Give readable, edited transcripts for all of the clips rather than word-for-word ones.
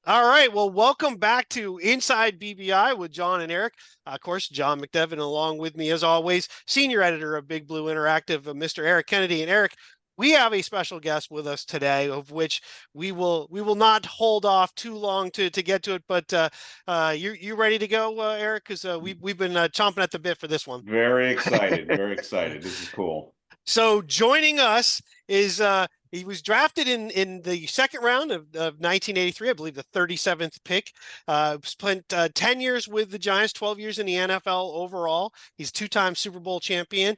All right. Well, welcome back to Inside BBI with John and Eric. Of course, John McDevitt, along with me as always, senior editor of Big Blue Interactive, Mr. Eric Kennedy. And Eric, we have a special guest with us today, of which we will not hold off too long to get to it. But you ready to go, Eric? Because we've been chomping at the bit for this one. Very excited. Very excited. This is cool. So joining us is he was drafted in the second round of 1983, I believe the 37th pick. Spent 10 years with the Giants, 12 years in the NFL overall. He's two-time Super Bowl champion,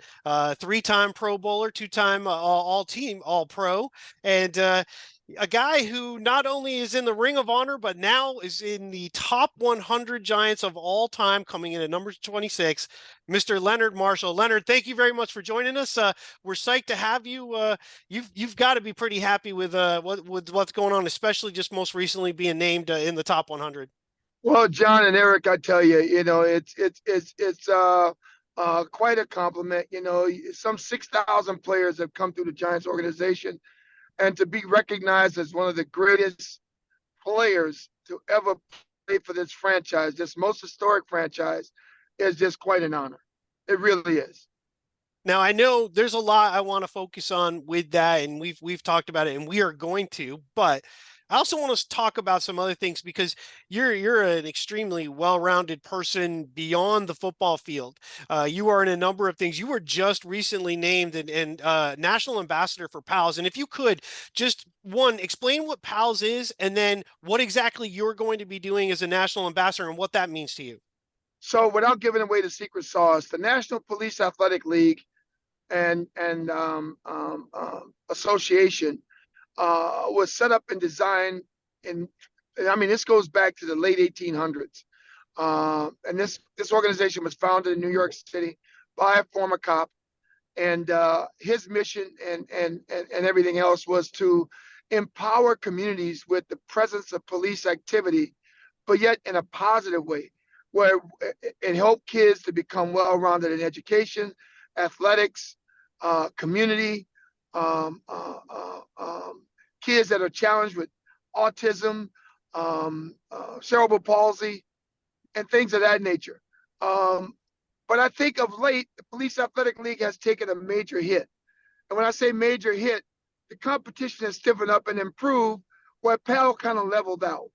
three-time Pro Bowler, two-time all-team, all-pro, and a guy who not only is in the Ring of Honor, but now is in the top 100 Giants of all time, coming in at number 26, Mr. Leonard Marshall. Leonard, thank you very much for joining us. We're psyched to have you. You've got to be pretty happy with what's going on, especially just most recently being named in the top 100. Well, John and Eric, I tell you, it's quite a compliment. Some 6,000 players have come through the Giants organization, and to be recognized as one of the greatest players to ever play for this franchise, this most historic franchise, is just quite an honor. It really is. Now I know there's a lot I want to focus on with that, and we've talked about it, and we are going to, but I also want to talk about some other things because you're an extremely well-rounded person beyond the football field. You are in a number of things. You were just recently named and national ambassador for PALS, and if you could just explain what PALS is, and then what exactly you're going to be doing as a national ambassador and what that means to you. So, without giving away the secret sauce, the National Police Athletic League and association was set up and designed in, I mean, this goes back to the late 1800s. And this organization was founded in New York City by a former cop. And his mission and everything else was to empower communities with the presence of police activity, but yet in a positive way, where it helped kids to become well-rounded in education, athletics, community, kids that are challenged with autism, cerebral palsy, and things of that nature. But I think of late, the Police Athletic League has taken a major hit. And when I say major hit, the competition has stiffened up and improved where PAL kind of leveled out.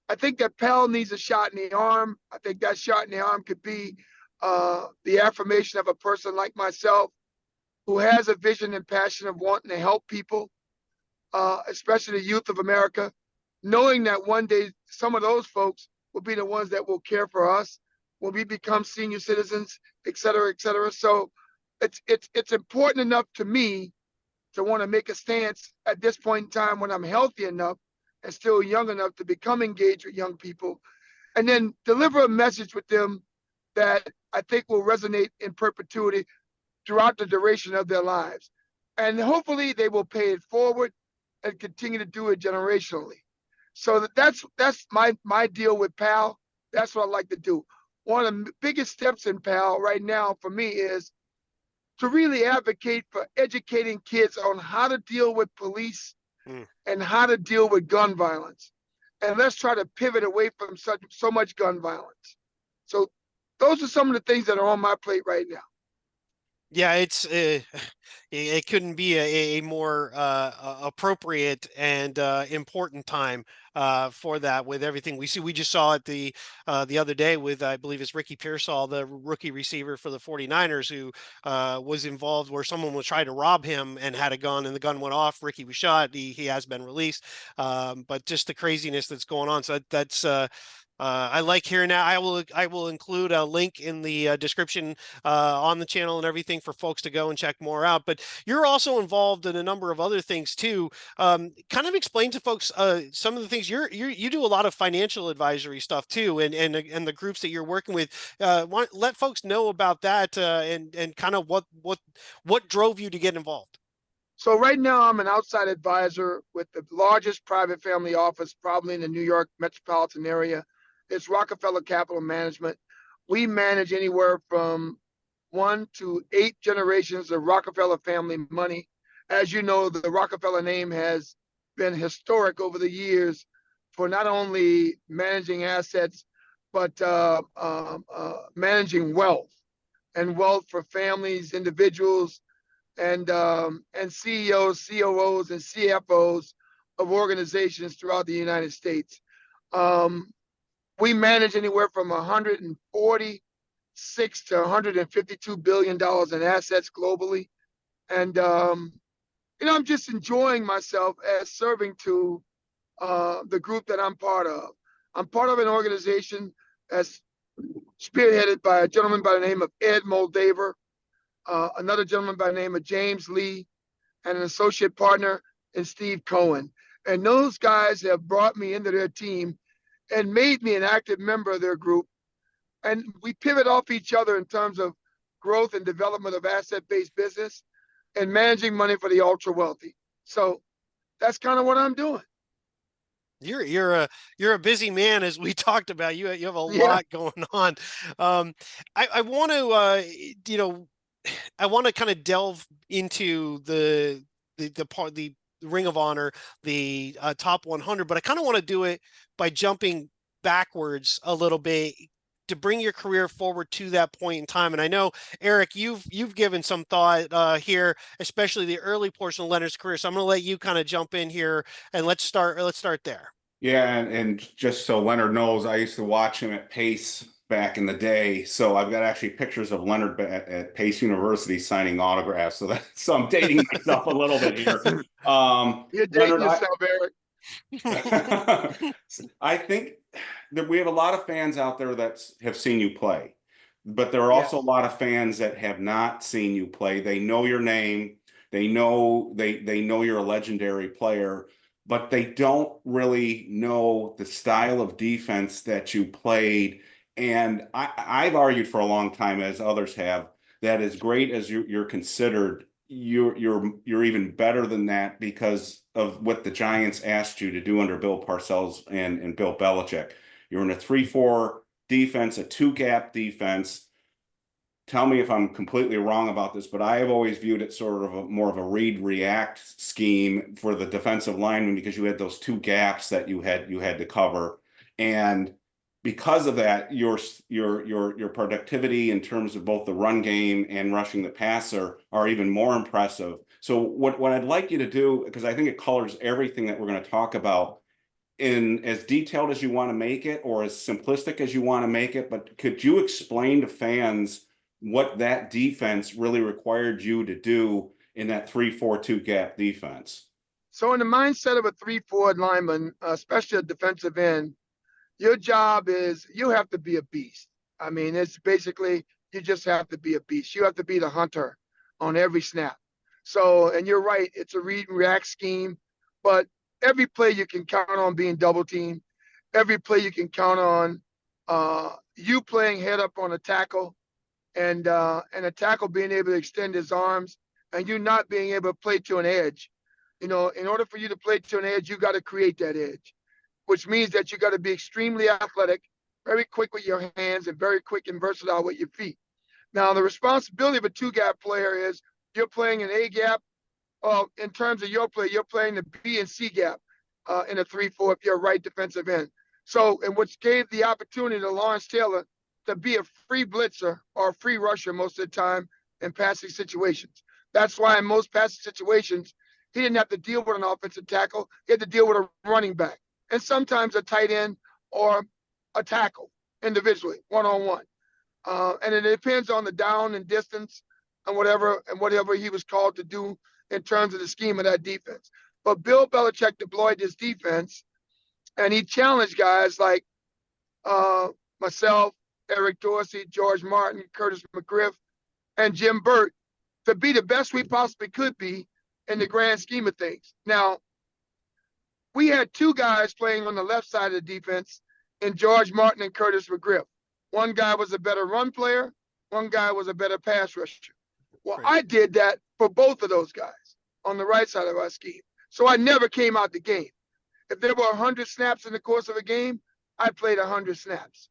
I think that PAL needs a shot in the arm. I think that shot in the arm could be the affirmation of a person like myself who has a vision and passion of wanting to help people, especially the youth of America, knowing that one day some of those folks will be the ones that will care for us when we become senior citizens, et cetera, et cetera. So it's important enough to me to want to make a stance at this point in time when I'm healthy enough and still young enough to become engaged with young people, and then deliver a message with them that I think will resonate in perpetuity throughout the duration of their lives. And hopefully they will pay it forward and continue to do it generationally. So that's my deal with PAL. That's what I like to do. One of the biggest steps in PAL right now for me is to really advocate for educating kids on how to deal with police and how to deal with gun violence. And let's try to pivot away from so much gun violence. So those are some of the things that are on my plate right now. Yeah, it couldn't be a more appropriate and important time for that with everything we see. We just saw it the other day with, I believe it's Ricky Pearsall, the rookie receiver for the 49ers, who was involved where someone was trying to rob him and had a gun, and the gun went off. Ricky was shot. He has been released. But just the craziness that's going on. So that's I like hearing that. I will include a link in the description on the channel and everything for folks to go and check more out. But you're also involved in a number of other things too. Kind of explain to folks some of the things you do a lot of financial advisory stuff too, and the groups that you're working with. Let folks know about that and kind of what drove you to get involved. So right now I'm an outside advisor with the largest private family office probably in the New York metropolitan area. It's Rockefeller Capital Management. We manage anywhere from 1 to 8 generations of Rockefeller family money. As you know, the Rockefeller name has been historic over the years for not only managing assets, but managing wealth and wealth for families, individuals, and CEOs, COOs, and CFOs of organizations throughout the United States. We manage anywhere from 146 to 152 billion dollars in assets globally, and I'm just enjoying myself as serving to the group that I'm part of. I'm part of an organization that's spearheaded by a gentleman by the name of Ed Moldaver, another gentleman by the name of James Lee, and an associate partner in Steve Cohen. And those guys have brought me into their team and made me an active member of their group. And we pivot off each other in terms of growth and development of asset-based business and managing money for the ultra wealthy. So that's kind of what I'm doing. You're a busy man, as we talked about. You have a lot going on. I want to I want to kind of delve into the Ring of Honor, the top 100, but I kind of want to do it by jumping backwards a little bit to bring your career forward to that point in time. And I know, Eric, you've given some thought here, especially the early portion of Leonard's career. So I'm going to let you kind of jump in here, and let's start there. Yeah, and just so Leonard knows, I used to watch him at Pace back in the day. So I've got actually pictures of Leonard at Pace University signing autographs. So I'm dating myself a little bit here. You're dating yourself, Eric. I think that we have a lot of fans out there that have seen you play, but there are also a lot of fans that have not seen you play. They know your name. They know you're a legendary player, but they don't really know the style of defense that you played. And I've argued for a long time, as others have, that as great as you're considered, you're even better than that because of what the Giants asked you to do under Bill Parcells and Bill Belichick. You're in a 3-4 defense, a 2-gap defense. Tell me if I'm completely wrong about this, but I have always viewed it sort of more of a read-react scheme for the defensive lineman because you had those 2 gaps that you had to cover, and because of that, your productivity in terms of both the run game and rushing the passer are even more impressive. So what I'd like you to do, because I think it colors everything that we're going to talk about, in as detailed as you want to make it or as simplistic as you want to make it, but could you explain to fans what that defense really required you to do in that 3-4-2 gap defense? So in the mindset of a 3-4 lineman, especially a defensive end, your job is you have to be a beast. I mean, it's basically you just have to be a beast. You have to be the hunter on every snap. So, and you're right, it's a read and react scheme, but every play you can count on being double teamed. Every play you can count on you playing head up on a tackle and a tackle being able to extend his arms and you not being able to play to an edge. In order for you to play to an edge, you got to create that edge, which means that you got to be extremely athletic, very quick with your hands, and very quick and versatile with your feet. Now, the responsibility of a 2-gap player is you're playing an A gap. In terms of your play, you're playing the B and C gap in a 3-4 if you're a right defensive end. So, and which gave the opportunity to Lawrence Taylor to be a free blitzer or a free rusher most of the time in passing situations. That's why in most passing situations, he didn't have to deal with an offensive tackle. He had to deal with a running back and sometimes a tight end or a tackle individually, one-on-one. And it depends on the down and distance and whatever he was called to do in terms of the scheme of that defense. But Bill Belichick deployed this defense, and he challenged guys like myself, Eric Dorsey, George Martin, Curtis McGriff, and Jim Burt to be the best we possibly could be in the grand scheme of things. Now, we had 2 guys playing on the left side of the defense in George Martin and Curtis McGriff. One guy was a better run player. One guy was a better pass rusher. Well, I did that for both of those guys on the right side of our scheme. So I never came out the game. If there were 100 snaps in the course of a game, I played 100 snaps.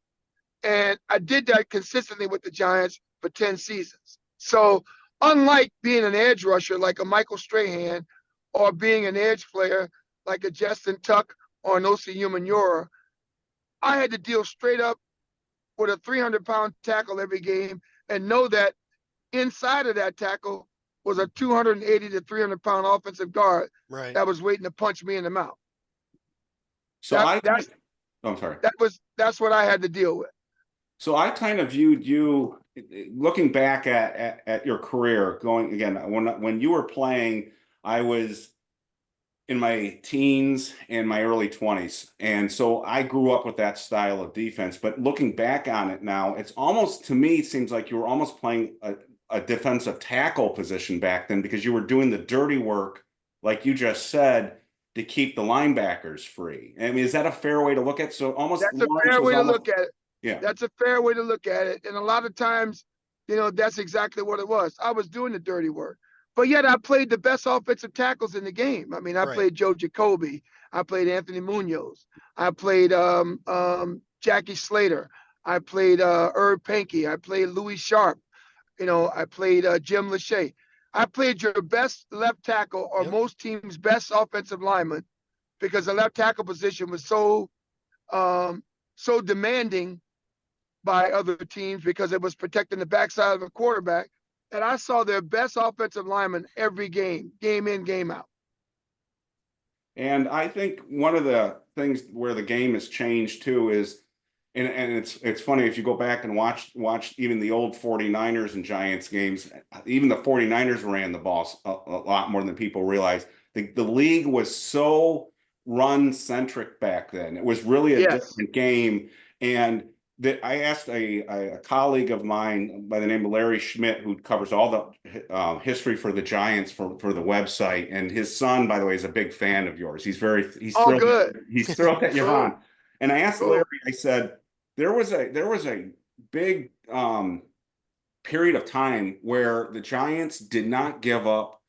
And I did that consistently with the Giants for 10 seasons. So unlike being an edge rusher like a Michael Strahan or being an edge player like a Justin Tuck or Nosi Humanura, I had to deal straight up with a 300-pound tackle every game and know that inside of that tackle was a 280 to 300-pound offensive guard Right. that was waiting to punch me in the mouth. So I'm sorry. That's what I had to deal with. So I kind of viewed you, looking back at your career, going again, when you were playing, I was in my teens and my early 20s. And so I grew up with that style of defense. But looking back on it now, it's almost, to me, seems like you were almost playing a defensive tackle position back then, because you were doing the dirty work, like you just said, to keep the linebackers free. I mean, is that a fair way to look at it? So almost That's a Lawrence fair was way to almost, look at it. yeah. That's a fair way to look at it. And a lot of times, that's exactly what it was. I was doing the dirty work. But yet I played the best offensive tackles in the game. I mean, I Right. played Joe Jacoby. I played Anthony Munoz. I played Jackie Slater. I played Herb Pankey. I played Louis Sharp. I played Jim Lachey. I played your best left tackle or Yep. most teams' best offensive lineman, because the left tackle position was so demanding by other teams, because it was protecting the backside of the quarterback. And I saw their best offensive lineman every game in, game out. And I think one of the things where the game has changed too is, and it's funny, if you go back and watch even the old 49ers and Giants games, even the 49ers ran the ball a lot more than people realize. The league was so run centric back then. It was really a different game. And that I asked a colleague of mine by the name of Larry Schmidt, who covers all the history for the Giants for the website, and his son, by the way, is a big fan of yours. He's thrilled. Good. He's thrilled that you're Cool. on. And I asked Cool. Larry, I said, there was a big period of time where the Giants did not give up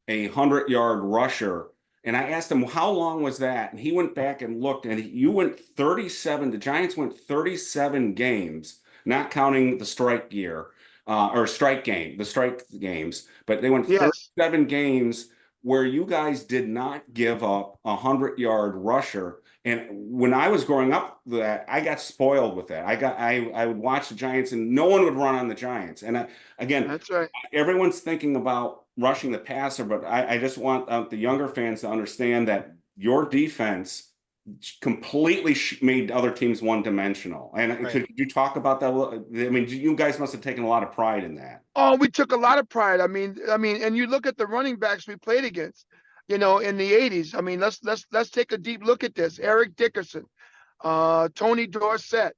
a 100-yard rusher. And I asked him, well, how long was that? And he went back and looked, and you went 37. The Giants went 37 games, not counting the strike year the strike games, but they went 37 games where you guys did not give up a 100-yard rusher. And when I was growing up, I got spoiled with that. I would watch the Giants, and no one would run on the Giants. And again, that's right. Everyone's thinking about rushing the passer, but I just want the younger fans to understand that your defense completely made other teams one-dimensional. And Right. could you talk about that? I mean, you guys must have taken a lot of pride in that. Oh, we took a lot of pride. I mean, and you look at the running backs we played against, in the 80s. I mean, let's take a deep look at this. Eric Dickerson, Tony Dorsett,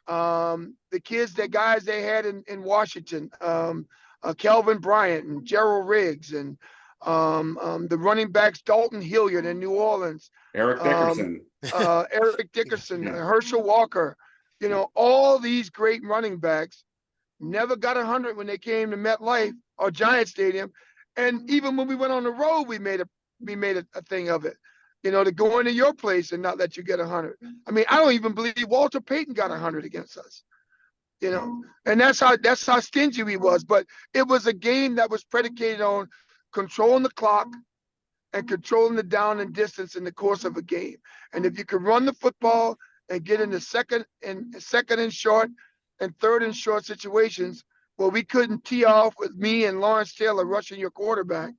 the guys they had in Washington, Kelvin Bryant and Gerald Riggs, and the running backs Dalton Hilliard in New Orleans, Eric Dickerson, Herschel Walker, all these great running backs never got 100 when they came to MetLife or Giant Stadium. And even when we went on the road, we made a thing of it, to go into your place and not let you get 100. I mean, I don't even believe Walter Payton got 100 against us, and that's how stingy he was. But it was a game that was predicated on controlling the clock and controlling the down and distance in the course of a game. And if you could run the football and get into second and short and third and short situations where we couldn't tee off with me and Lawrence Taylor rushing your quarterback,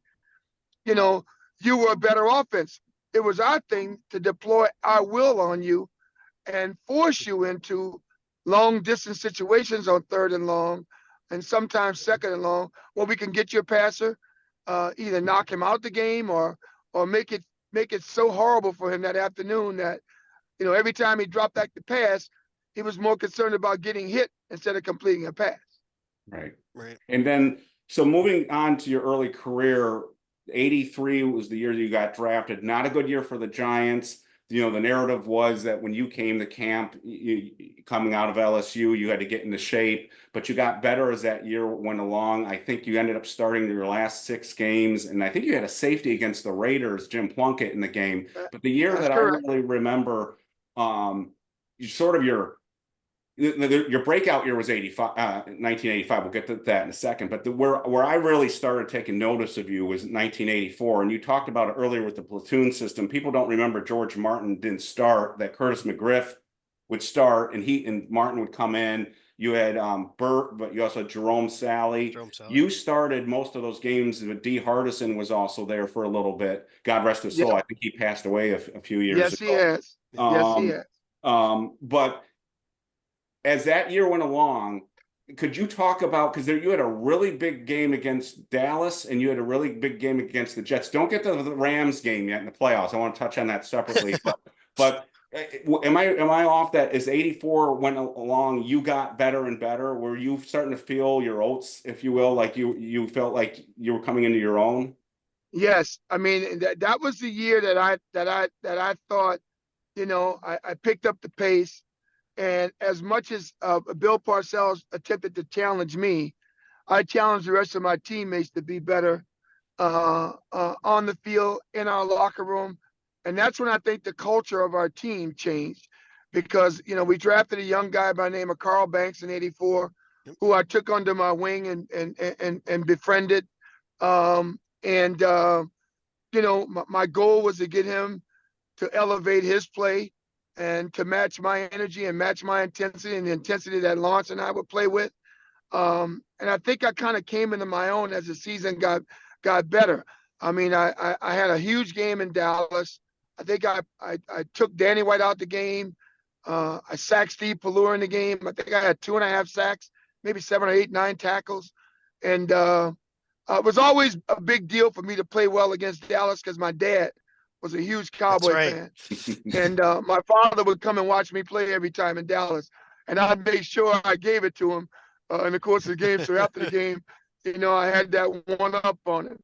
you were a better offense. It was our thing to deploy our will on you and force you into long distance situations on third and long, and sometimes second and long, where we can get your passer, either knock him out the game or make it so horrible for him that afternoon that, every time he dropped back to pass, he was more concerned about getting hit instead of completing a pass. Right. Right. And then, so moving on to your early career, 83 was the year you got drafted. Not a good year for the Giants. The narrative was that when you came to camp, coming out of LSU, you had to get into shape, but you got better as that year went along. I think you ended up starting your last 6 games, and I think you had a safety against the Raiders, Jim Plunkett, in the game. But the year that I really remember, your your breakout year was 85, 1985. We'll get to that in a second. But where I really started taking notice of you was 1984. And you talked about it earlier with the platoon system. People don't remember George Martin didn't start, that Curtis McGriff would start, and Martin would come in. You had Burt, but you also had Jerome Sally. You started most of those games. D. Hardison was also there for a little bit. God rest his soul. I think he passed away a few years ago. He has. Yes, he has. But as that year went along, could you talk about, because you had a really big game against Dallas and you had a really big game against the Jets. Don't get to the Rams game yet in the playoffs. I want to touch on that separately. but am I off that as 84 went along, you got better and better? Were you starting to feel your oats, if you will, like you felt like you were coming into your own? Yes, I mean that was the year that I thought, I picked up the pace. And as much as Bill Parcells attempted to challenge me, I challenged the rest of my teammates to be better on the field, in our locker room. And that's when I think the culture of our team changed, because, we drafted a young guy by the name of Carl Banks in '84, who I took under my wing and befriended. My goal was to get him to elevate his play and to match my energy and match my intensity and the intensity that Lawrence and I would play with. And I think I kind of came into my own as the season got better. I mean, I had a huge game in Dallas. I think I took Danny White out the game. I sacked Steve Pallure in the game. I think I had 2.5 sacks, maybe 7 or 8, 9 tackles. And it was always a big deal for me to play well against Dallas, because my dad was a huge Cowboy fan. And my father would come and watch me play every time in Dallas. And I'd make sure I gave it to him in the course of the game. So after the game, I had that one up on him.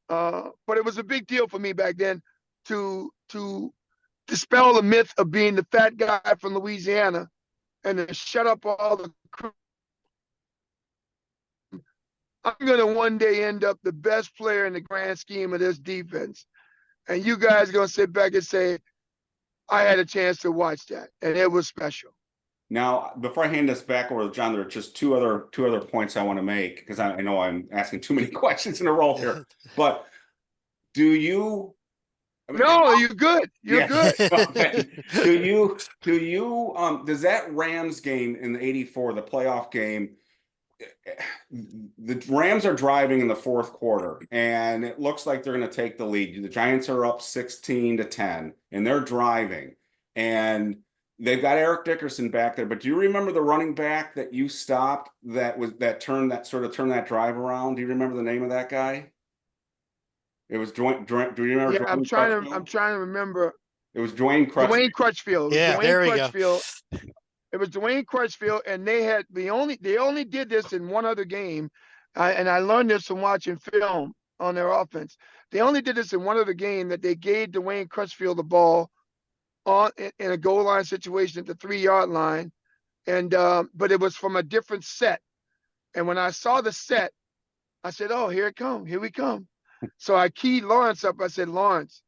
But it was a big deal for me back then to dispel the myth of being the fat guy from Louisiana and to shut up all the crew. I'm going to one day end up the best player in the grand scheme of this defense. And you guys are going to sit back and say, I had a chance to watch that, and it was special. Now, before I hand this back over to John, there are just two other points I want to make, because I know I'm asking too many questions in a row here. But do you? No, you're good. You're good. Okay. Do you? Does that Rams game in the '84, the playoff game? The Rams are driving in the fourth quarter, and it looks like they're going to take the lead. The Giants are up 16-10, and they're driving, and they've got Eric Dickerson back there. But do you remember the running back that you stopped that turned that drive around? Do you remember the name of that guy? It was do you remember? Yeah, I'm trying to remember. It was Dwayne Crutchfield. Dwayne Crutchfield. Yeah, there we go. It was Dwayne Crutchfield, and they only did this in one other game, and I learned this from watching film on their offense. They only did this in one other game, that they gave Dwayne Crutchfield the ball in a goal line situation at the 3-yard line, and but it was from a different set. And when I saw the set, I said, "Oh, here we come." So I keyed Lawrence up. I said, "Lawrence,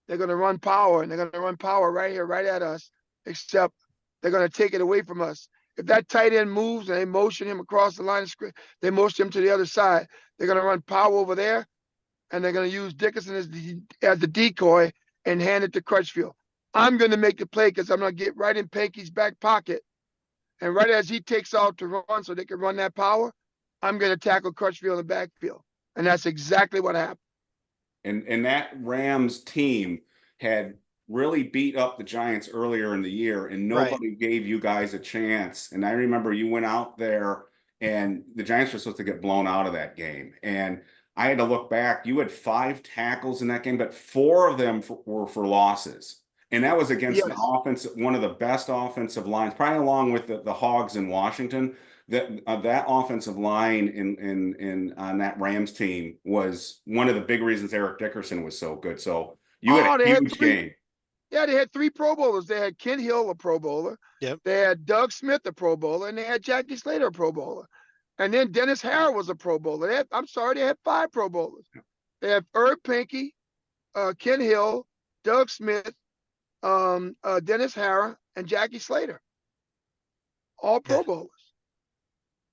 they're going to run power, and they're going to run power right here, right at us, except they're going to take it away from us. If that tight end moves and they motion him across the line of scrimmage, they motion him to the other side, they're going to run power over there, and they're going to use Dickerson as the decoy and hand it to Crutchfield. I'm going to make the play, because I'm going to get right in Panky's back pocket, and right as he takes off to run so they can run that power, I'm going to tackle Crutchfield in the backfield." And that's exactly what happened. And that Rams team had really beat up the Giants earlier in the year, and nobody gave you guys a chance. And I remember you went out there, and the Giants were supposed to get blown out of that game. And I had to look back. You had 5 tackles in that game, but 4 of them were for losses. And that was against an offense, one of the best offensive lines, probably along with the Hogs in Washington. That offensive line on that Rams team was one of the big reasons Eric Dickerson was so good. So you had a huge game. Yeah, they had 3 Pro Bowlers. They had Ken Hill, a Pro Bowler. Yep. They had Doug Smith, a Pro Bowler, and they had Jackie Slater, a Pro Bowler. And then Dennis Harrow was a Pro Bowler. They had 5 Pro Bowlers. They had Herb Pinky, Ken Hill, Doug Smith, Dennis Harrow, and Jackie Slater. all Yeah. Pro Bowlers.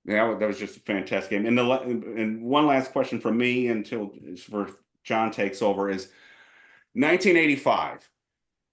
Yeah, that was just a fantastic game. And one last question from me until for John takes over is 1985.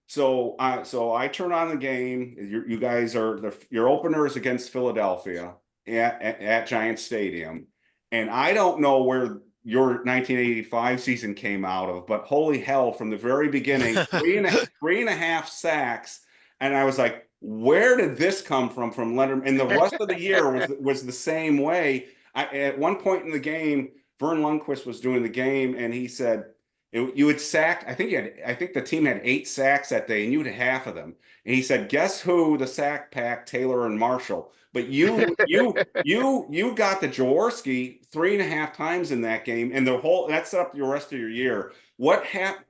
So I turn on the game. You guys are your opener is against Philadelphia at Giant Stadium, and I don't know where your 1985 season came out of, but holy hell, from the very beginning, three and a half sacks, and I was like, where did this come from Leonard? And the rest of the year was the same way. At one point in the game, Vern Lundquist was doing the game, and he said, you had sacked. I think the team had 8 sacks that day, and you had half of them. And he said, "Guess who the sack pack? Taylor and Marshall." But you got the Jaworski 3.5 times in that game, and that set up the rest of your year. What happened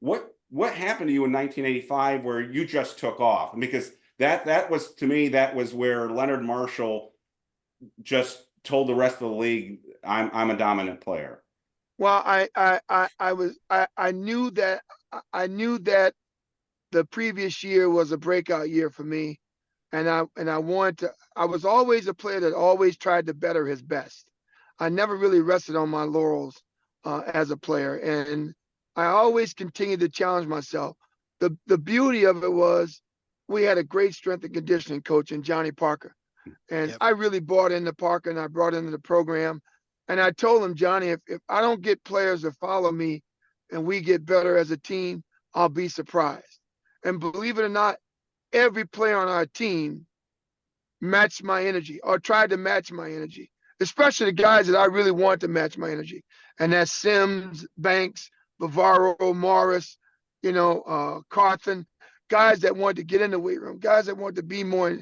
to you in 1985 where you just took off? Because that was, to me, that was where Leonard Marshall just told the rest of the league, I'm a dominant player. Well, I knew that the previous year was a breakout year for me, and I was always a player that always tried to better his best. I never really rested on my laurels as a player, and I always continued to challenge myself. The beauty of it was we had a great strength and conditioning coach in Johnny Parker, and Yep. I really bought into Parker, and I brought into the program. And I told him, Johnny, if I don't get players to follow me and we get better as a team, I'll be surprised. And believe it or not, every player on our team matched my energy or tried to match my energy, especially the guys that I really want to match my energy. And that's Sims, Banks, Bavaro, Morris, Carthen, guys that want to get in the weight room, guys that want to be more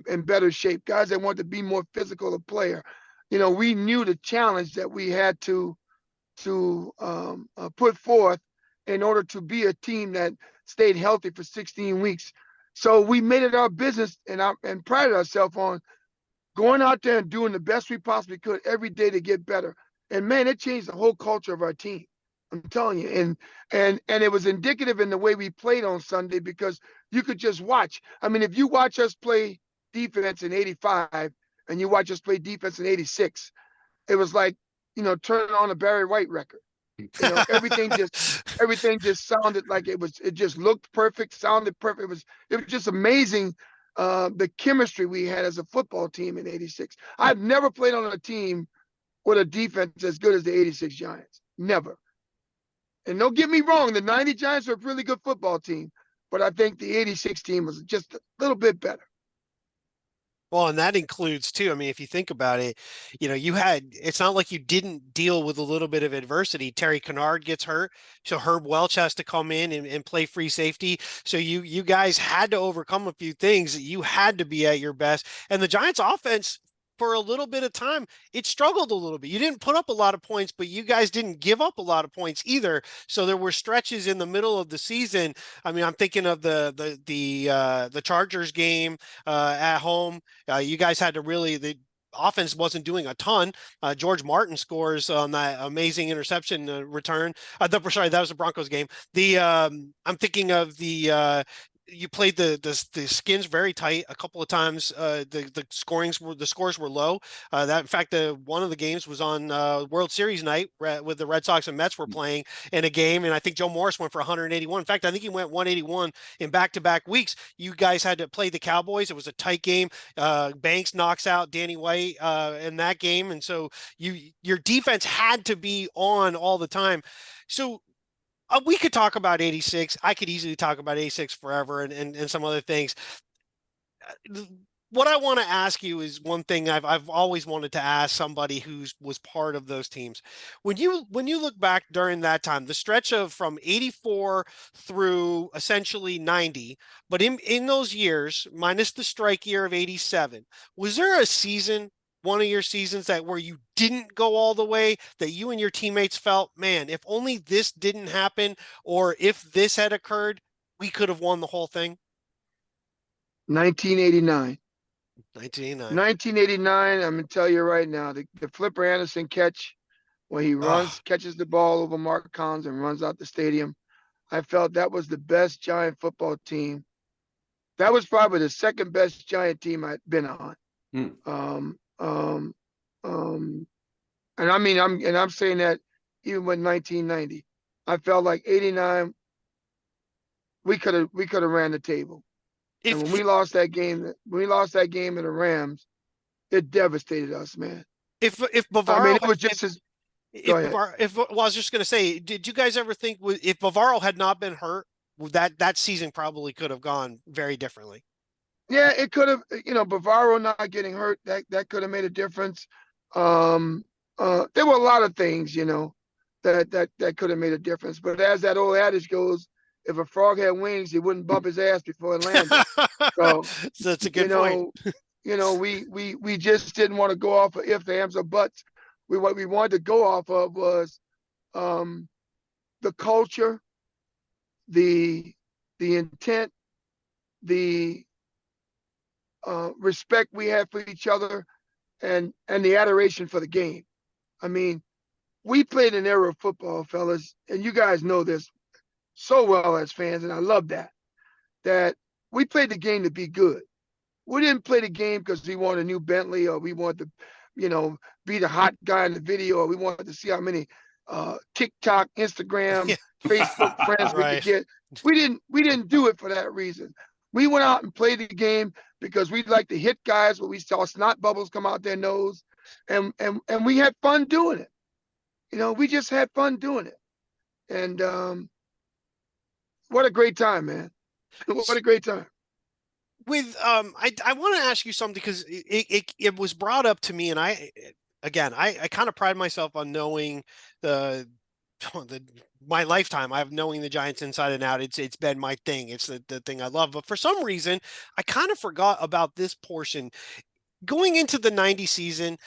in better shape, guys that want to be more physical a player. We knew the challenge that we had to put forth in order to be a team that stayed healthy for 16 weeks. So we made it our business and prided ourselves on going out there and doing the best we possibly could every day to get better. And man, it changed the whole culture of our team. I'm telling you. And it was indicative in the way we played on Sunday, because you could just watch. I mean, if you watch us play defense in 85 and you watch us play defense in 86, it was like, turning on a Barry White record. Everything just sounded like it just looked perfect, sounded perfect. It was just amazing, the chemistry we had as a football team in 86. I've never played on a team with a defense as good as the 86 Giants. Never. And don't get me wrong, the 90 Giants are a really good football team, but I think the 86 team was just a little bit better. Well, and that includes too. I mean, if you think about it, it's not like you didn't deal with a little bit of adversity. Terry Kennard gets hurt, so Herb Welch has to come in and play free safety. So you guys had to overcome a few things. You had to be at your best. And the Giants offense, for a little bit of time, it struggled a little bit. You didn't put up a lot of points, but you guys didn't give up a lot of points either. So there were stretches in the middle of the season. I mean, I'm thinking of the Chargers game at home. You guys had to the offense wasn't doing a ton. George Martin scores on that amazing interception return. Sorry, that was the Broncos game. I'm thinking of you played the skins very tight a couple of times. The scores were low. That, in fact, one of the games was on World Series night with the Red Sox and Mets were playing in a game, and I think Joe Morris went for 181. In fact, I think he went 181 in back-to-back weeks. You guys had to play the Cowboys. It was a tight game. Banks knocks out Danny White in that game, and so your defense had to be on all the time. So we could talk about 86. I could easily talk about 86 forever and some other things. What I want to ask you is one thing I've always wanted to ask somebody who was part of those teams. When you look back during that time, the stretch of from 84 through essentially 90, but in those years, minus the strike year of 87, was there a season, one of your seasons, where you didn't go all the way, that you and your teammates felt, man, if only this didn't happen, or if this had occurred, we could have won the whole thing? 1989. 1989. 1989, I'm going to tell you right now, the Flipper Anderson catch, where he catches the ball over Mark Collins and runs out the stadium. I felt that was the best Giant football team That was probably the second best Giant team I'd been on. Hmm. And I mean, I'm saying that even with 1990, I felt like 89, we could have ran the table. And If when we lost that game, to the Rams, it devastated us, man. if I mean, Bavaro it was just as. Go ahead. Well, I was just going to say, did you guys ever think if Bavaro had not been hurt, that season probably could have gone very differently? Yeah, it could have. Bavaro not getting hurt, that could have made a difference. There were a lot of things, that could have made a difference. But as that old adage goes, if a frog had wings, he wouldn't bump his ass before it landed. So, So that's a you good point. know, we just didn't want to go off of ifs, ands, or buts. What we wanted to go off of was the culture, the intent, the respect we had for each other, and the adoration for the game. I mean, we played an era of football, fellas, and you guys know this so well as fans, and I love that we played the game to be good. We didn't play the game because we wanted a new Bentley, or we wanted to, be the hot guy in the video, or we wanted to see how many TikTok, Instagram, Yeah, Facebook friends we could right. get. We didn't do it for that reason. We went out and played the game because we like to hit guys where we saw snot bubbles come out their nose, and we had fun doing it. We just had fun doing it. And what a great time, man. What a great time. With I want to ask you something because it was brought up to me, and I kind of pride myself on knowing the my lifetime. I've knowing the Giants inside and out. It's been my thing. It's the thing I love. But for some reason, I kind of forgot about this portion. Going into the 90 season,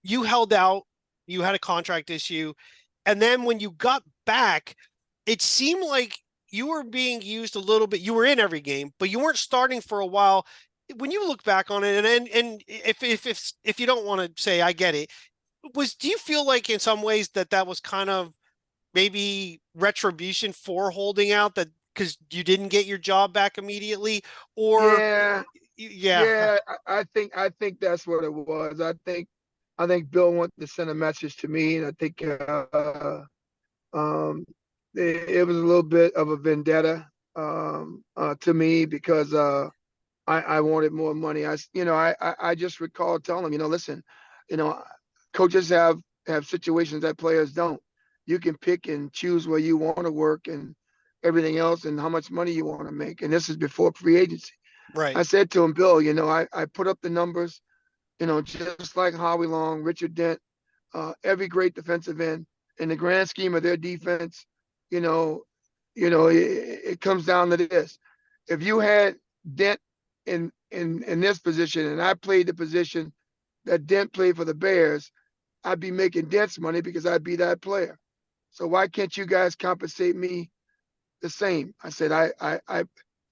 you held out, you had a contract issue, and then when you got back, it seemed like you were being used a little bit. You were in every game, but you weren't starting for a while. When you look back on it, and if you don't want to say, I get it, do you feel like in some ways that was kind of maybe retribution for holding out, that because you didn't get your job back immediately, or Yeah, yeah, yeah. I think that's what it was. I think Bill wanted to send a message to me, and I think um, it was a little bit of a vendetta to me because I wanted more money. I just recall telling him, listen, you know, coaches have situations that players don't. You can pick and choose where you want to work and everything else, and how much money you want to make. And this is before free agency. right, I said to him, Bill, I put up the numbers, just like Howie Long, Richard Dent, every great defensive end. In the grand scheme of their defense, you know, it comes down to this. If you had Dent in this position, and I played the position that Dent played for the Bears, I'd be making Dent's money because I'd be that player. So why can't you guys compensate me the same? I said, I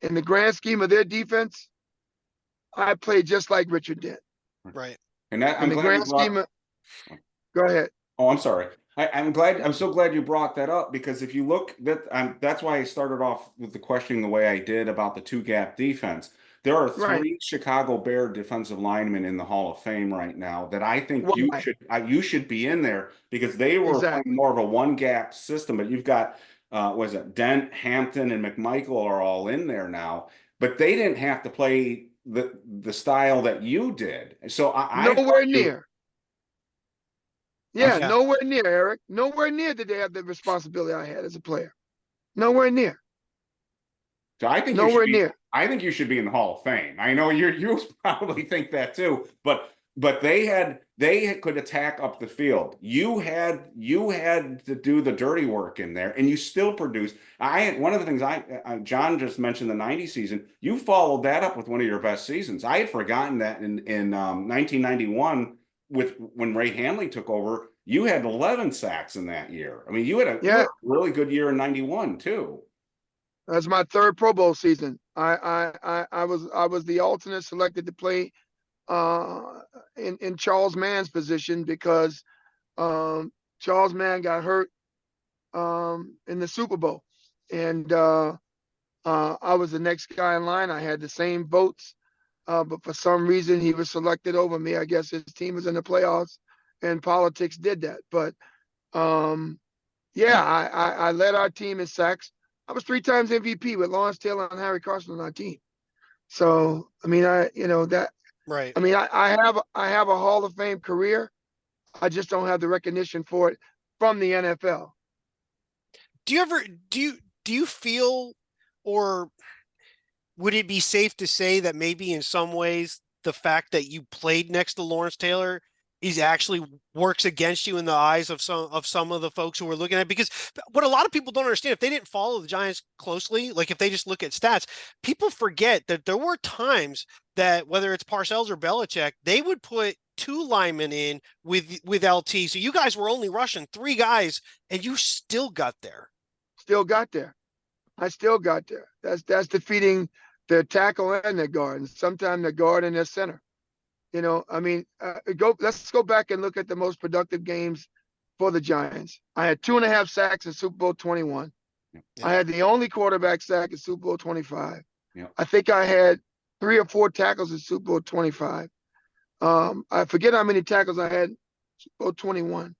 in the grand scheme of their defense, I played just like Richard Dent. right. And that In I'm the glad you grand scheme brought. of, go ahead. Oh, I'm sorry. I'm so glad you brought that up, because if you look that's why I started off with the questioning the way I did about the two gap defense. There are Right. three Chicago Bear defensive linemen in the Hall of Fame right now that I think Why? you should be in there, because they were playing Exactly. more of a one gap system. But you've got was it Dent, Hampton, and McMichael are all in there now, but they didn't have to play the style that you did. So I thought Nowhere you. near. I'm Yeah, sorry. Yeah. nowhere near, Eric. Nowhere near did they have the responsibility I had as a player. Nowhere near. So I think you should Nowhere be. near. I think you should be in the Hall of Fame. I know you probably think that too, but they could attack up the field. You had to do the dirty work in there, and you still produced. One of the things John just mentioned, the '90 season. You followed that up with one of your best seasons. I had forgotten that in 1991 when Ray Hanley took over. You had 11 sacks in that year. I mean, you had Yeah, a really good year in '91 too. that's my third Pro Bowl season. I was the alternate selected to play in Charles Mann's position because Charles Mann got hurt in the Super Bowl, and I was the next guy in line. I had the same votes, but for some reason he was selected over me. I guess his team was in the playoffs, and politics did that. But yeah, I led our team in sacks. I was 3 times MVP with Lawrence Taylor and Harry Carson on our team. So I mean, that. Right. I mean, I have a Hall of Fame career. I just don't have the recognition for it from the NFL. Do you ever do you feel, or would it be safe to say that maybe in some ways the fact that you played next to Lawrence Taylor is actually works against you in the eyes of some of the folks who are looking at it? Because what a lot of people don't understand, if they didn't follow the Giants closely, like if they just look at stats, people forget that there were times that whether it's Parcells or Belichick, they would put 2 linemen in with LT. So you guys were only rushing 3 guys and you still got there. Still got there. I still got there. That's defeating their tackle and their guard, and sometimes their guard and their center. I mean, let's go back and look at the most productive games for the Giants. I had 2.5 sacks in Super Bowl 21. Yep. I had the only quarterback sack in Super Bowl 25. Yep. I think I had 3 or 4 tackles in Super Bowl 25. I forget how many tackles I had in Super Bowl 21.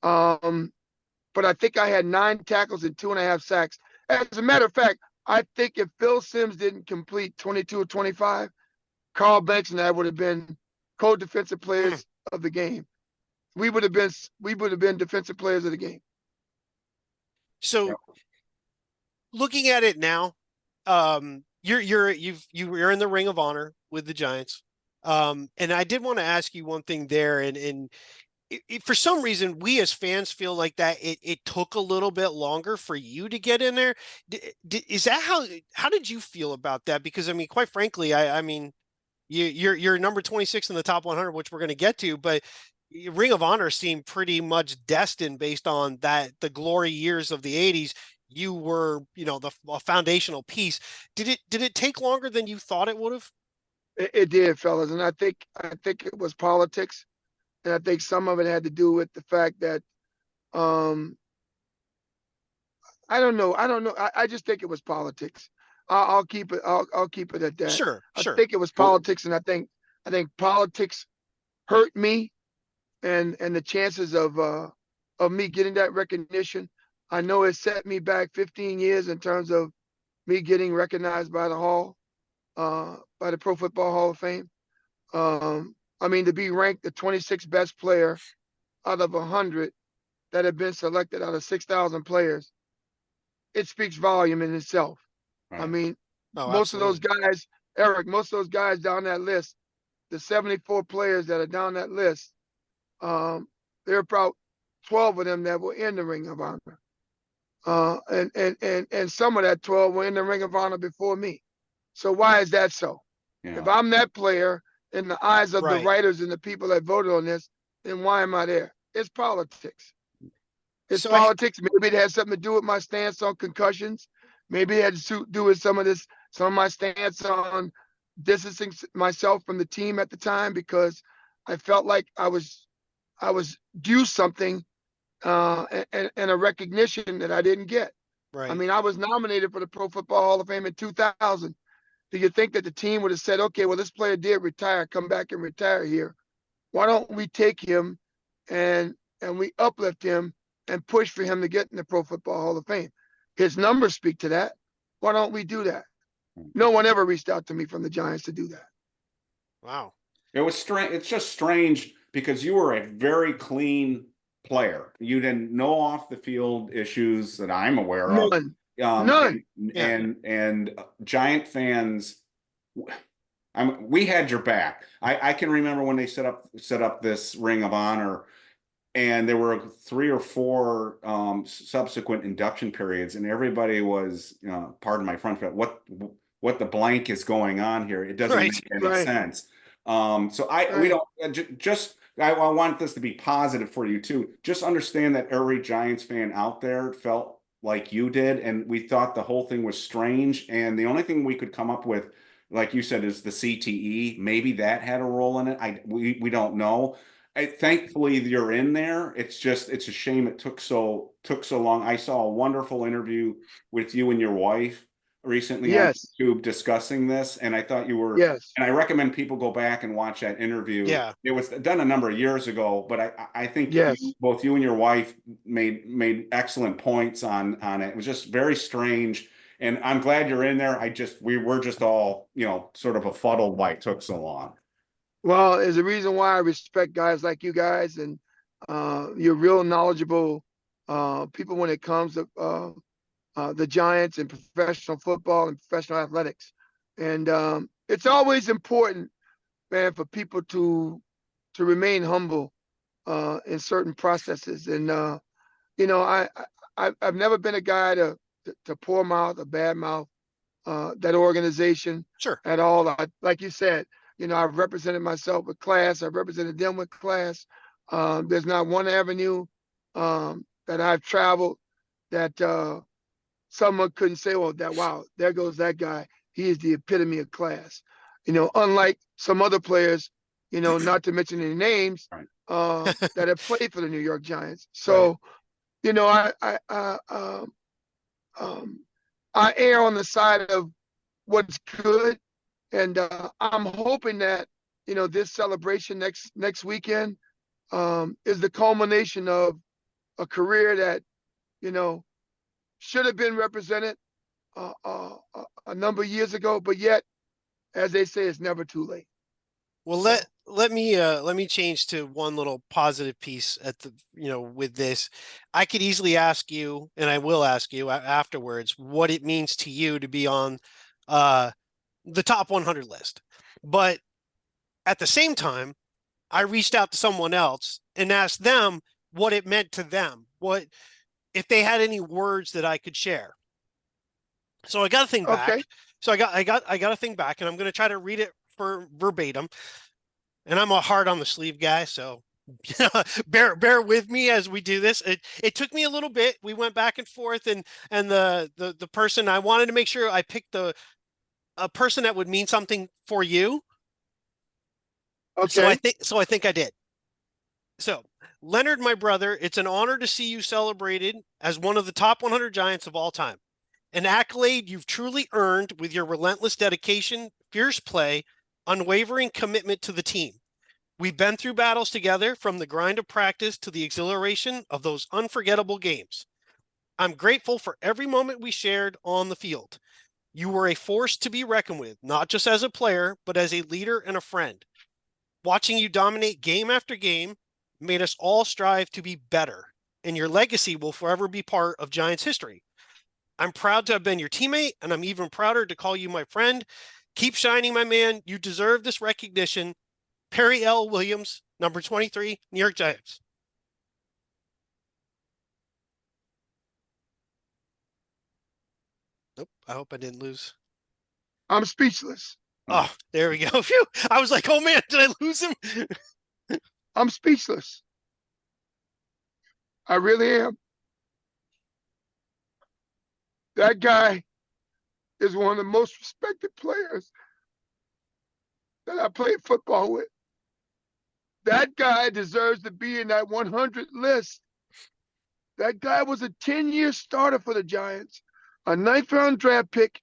But I think I had 9 tackles and 2.5 sacks. As a matter of fact, I think if Phil Simms didn't complete 22 or 25, Carl Banks and I would have been co-defensive players of the game. We would have been defensive players of the game. So looking at it now, you're in the Ring of Honor with the Giants. And I did want to ask you one thing there, and for some reason, we as fans feel like that it took a little bit longer for you to get in there. Is that how did you feel about that? Because I mean, quite frankly, I mean, you're number 26 in the top 100, which we're going to get to, but Ring of Honor seemed pretty much destined based on the glory years of the 80s. You were, a foundational piece. Did it take longer than you thought it would have? It did, fellas, and I think it was politics. And I think some of it had to do with the fact that I don't know. I just think it was politics. I'll keep it. I'll keep it at that. Sure. I think it was politics, and I think politics hurt me, and the chances of me getting that recognition. I know it set me back 15 years in terms of me getting recognized by the by the Pro Football Hall of Fame. I mean, to be ranked the 26th best player out of 100 that have been selected out of 6,000 players, it speaks volume in itself. Right. I mean, most of those guys, Eric, most of those guys down that list, the 74 players that are down that list, there are about 12 of them that were in the Ring of Honor. And some of that 12 were in the Ring of Honor before me. So why is that so? Yeah. If I'm that player, in the eyes of the writers and the people that voted on this, then why am I there? It's politics. It's politics. Maybe it has something to do with my stance on concussions. Maybe it had to do with some of my stance on distancing myself from the team at the time, because I felt like I was due something and a recognition that I didn't get. Right. I mean, I was nominated for the Pro Football Hall of Fame in 2000. Do you think that the team would have said, okay, well, this player did retire, come back and retire here. Why don't we take him and we uplift him and push for him to get in the Pro Football Hall of Fame? His numbers speak to that. Why don't we do that? No one ever reached out to me from the Giants to do that. Wow. It was strange. It's just strange because you were a very clean player. You didn't know off the field issues that I'm aware of. None. And Giant fans, we had your back. I can remember when they set up this Ring of Honor, and there were 3 or 4 subsequent induction periods, and everybody was, pardon my front foot, what the blank is going on here? It doesn't make any sense. We don't just. I want this to be positive for you too. Just understand that every Giants fan out there felt like you did, and we thought the whole thing was strange. And the only thing we could come up with, like you said, is the CTE. Maybe that had a role in it. We don't know. Thankfully, you're in there. It's a shame it took so long. I saw a wonderful interview with you and your wife recently on Yes. YouTube discussing this, and I thought you were, Yes. and I recommend people go back and watch that interview. Yeah. It was done a number of years ago, but I think Yes. both you and your wife made excellent points on it. It was just very strange, and I'm glad you're in there. We were just all, sort of befuddled why it took so long. Well, there's a reason why I respect guys like you guys, and you're real knowledgeable people when it comes to the Giants and professional football and professional athletics. And it's always important, man, for people to remain humble in certain processes. And I've never been a guy to poor mouth or bad mouth that organization Sure. at all. Like you said, I've represented myself with class. I've represented them with class. There's not one avenue that I've traveled that someone couldn't say, "Well, wow, there goes that guy. He is the epitome of class." Unlike some other players, not to mention any names, Right. that have played for the New York Giants. Right. So, I err on the side of what's good, and I'm hoping that this celebration next weekend is the culmination of a career that should have been represented a number of years ago, but yet, as they say, it's never too late. Well, So, let me change to one little positive piece at the with this. I could easily ask you, and I will ask you afterwards, what it means to you to be on the top 100 list. But at the same time, I reached out to someone else and asked them what it meant to them, what if they had any words that I could share. So I got to think back. okay. So I got to think back, and I'm going to try to read it for verbatim. And I'm a hard on the sleeve guy, so bear with me as we do this. It took me a little bit. We went back and forth, and the person I wanted to make sure I picked a person that would mean something for you. Okay. So I think I did. So, Leonard, my brother, it's an honor to see you celebrated as one of the top 100 Giants of all time. An accolade you've truly earned with your relentless dedication, fierce play, unwavering commitment to the team. We've been through battles together, from the grind of practice to the exhilaration of those unforgettable games. I'm grateful for every moment we shared on the field. You were a force to be reckoned with, not just as a player, but as a leader and a friend. Watching you dominate game after game made us all strive to be better, and your legacy will forever be part of Giants history. I'm proud to have been your teammate, and I'm even prouder to call you my friend. Keep shining, my man. You deserve this recognition. Perry L. Williams, number 23, New York Giants. Nope, I hope I didn't lose. I'm speechless. Oh, there we go. Phew. I was like, oh man, did I lose him? I'm speechless. I really am. That guy is one of the most respected players that I played football with. That guy deserves to be in that 100 list. That guy was a 10-year starter for the Giants, a ninth-round draft pick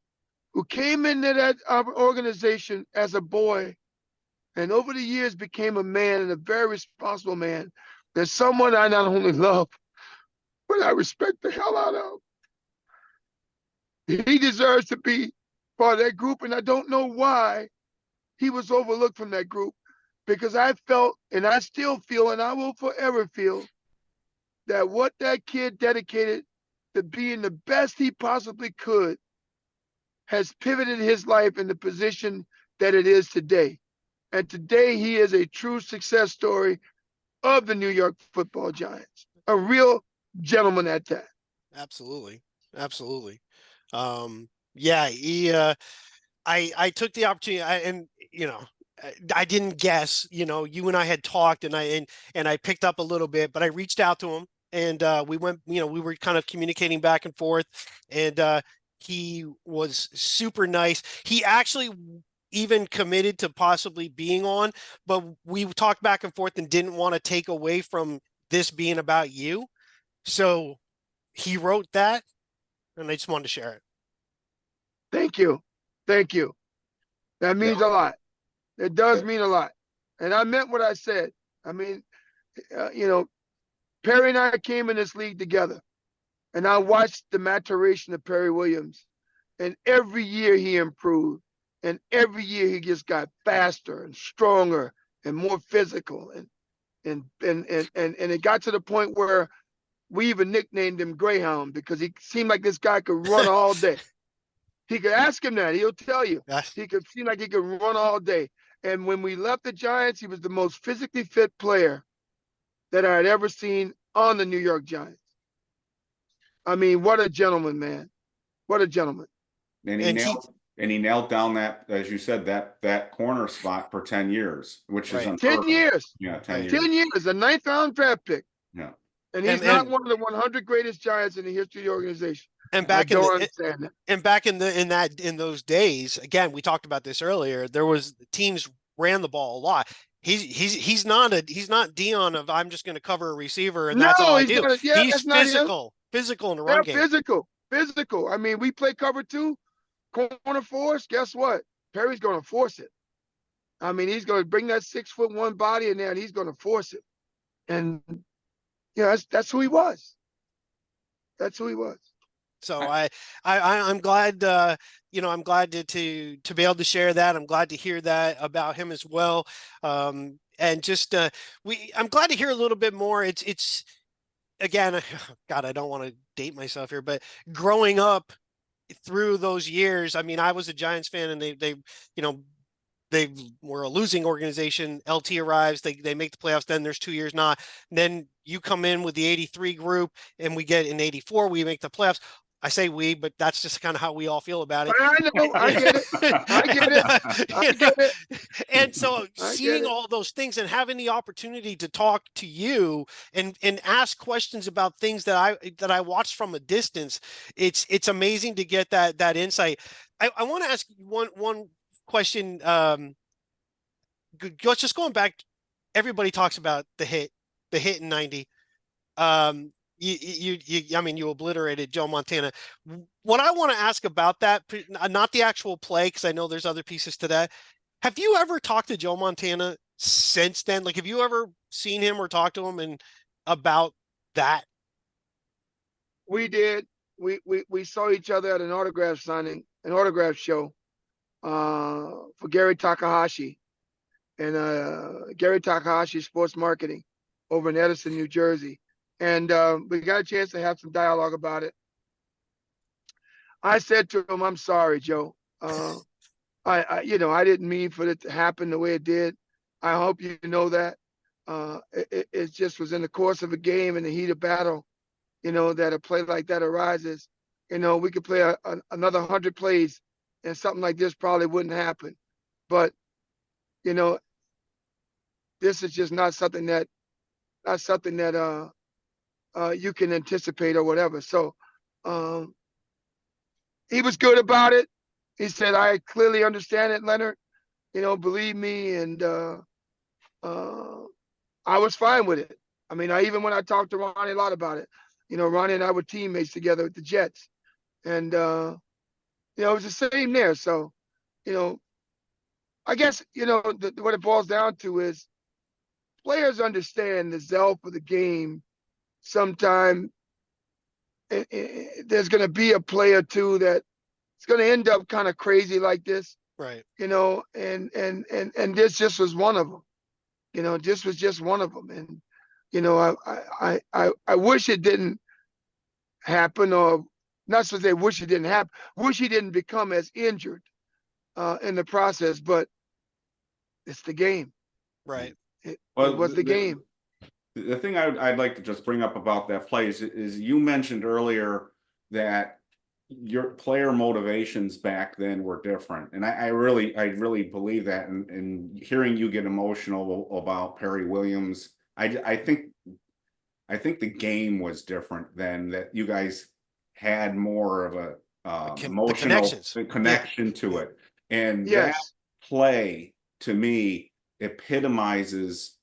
who came into that organization as a boy, and over the years became a man, and a very responsible man. There's someone I not only love, but I respect the hell out of. He deserves to be part of that group, and I don't know why he was overlooked from that group, because I felt, and I still feel, and I will forever feel, that what that kid dedicated to being the best he possibly could has pivoted his life in the position that it is today. And today he is a true success story of the New York Football Giants, a real gentleman at that. Absolutely. Absolutely. Yeah, I took the opportunity, I didn't guess, you and I had talked, and I picked up a little bit, but I reached out to him, and we went, we were kind of communicating back and forth, and he was super nice. He actually even committed to possibly being on, but we talked back and forth and didn't want to take away from this being about you. So he wrote that, and I just wanted to share it. Thank you. Thank you. That means a lot. It does mean a lot. And I meant what I said. I mean, you know, Perry and I came in this league together, and I watched the maturation of Perry Williams. And every year he improved. And every year he just got faster and stronger and more physical. And it got to the point where we even nicknamed him Greyhound because he seemed like this guy could run all day. He could ask him that. He'll tell you. Yes. He could seem like he could run all day. And when we left the Giants, he was the most physically fit player that I had ever seen on the New York Giants. I mean, what a gentleman, man. What a gentleman. And he knelt down that, as you said, that corner spot for 10 years, which is 10 years. Yeah, 10 years. 10 years, a 9th round draft pick. Yeah. And he's not one of the 100 greatest Giants in the history of the organization. And back in those days, again, we talked about this earlier. There was teams ran the ball a lot. He's not Dion of I'm just going to cover a receiver and that's all I do. He's physical in the run game. Physical. I mean, we play cover 2, corner force. Guess what? Perry's going to force it. I mean, he's going to bring that 6'1" body in there and he's going to force it. And you know, that's who he was. That's who he was. So I'm glad, I'm glad to be able to share that. I'm glad to hear that about him as well. And just, I'm glad to hear a little bit more. It's again, God, I don't want to date myself here, but growing up through those years, I mean, I was a Giants fan and they were a losing organization. LT arrives, they make the playoffs. Then there's 2 years not. Then you come in with the 83 group and we get in 84, we make the playoffs. I say we, but that's just kind of how we all feel about it. I know, I get it. I get it. And so seeing all those things and having the opportunity to talk to you and ask questions about things that I watched from a distance, it's amazing to get that insight. I want to ask one question. Just going back, everybody talks about the hit in 90. You obliterated Joe Montana. What I want to ask about that, not the actual play, because I know there's other pieces to that. Have you ever talked to Joe Montana since then? Like, have you ever seen him or talked to him and about that? We did. We saw each other at an autograph signing, an autograph show for Gary Takahashi and Gary Takahashi Sports Marketing over in Edison, New Jersey. And we got a chance to have some dialogue about it. I said to him, "I'm sorry, Joe. I didn't mean for it to happen the way it did. I hope you know that. It just was in the course of a game, in the heat of battle, that a play like that arises. We could play another 100 plays and something like this probably wouldn't happen. But, this is just not something that you can anticipate or whatever." So he was good about it. He said, "I clearly understand it, Leonard. Believe me." And I was fine with it. I mean, even when I talked to Ronnie a lot about it, Ronnie and I were teammates together with the Jets. And, it was the same there. So, I guess, what it boils down to is players understand the zealth of the game. Sometime there's going to be a play or two that it's going to end up kind of crazy like this, right? And this just was one of them. This was just one of them. And I wish it didn't happen, or not to say wish it didn't happen. Wish he didn't become as injured in the process, but it's the game, right? It was the game. The thing I'd like to just bring up about that play is you mentioned earlier that your player motivations back then were different. And I really believe that. And hearing you get emotional about Perry Williams, I think the game was different then, that you guys had more of a emotional connection to it. And that play, to me, epitomizes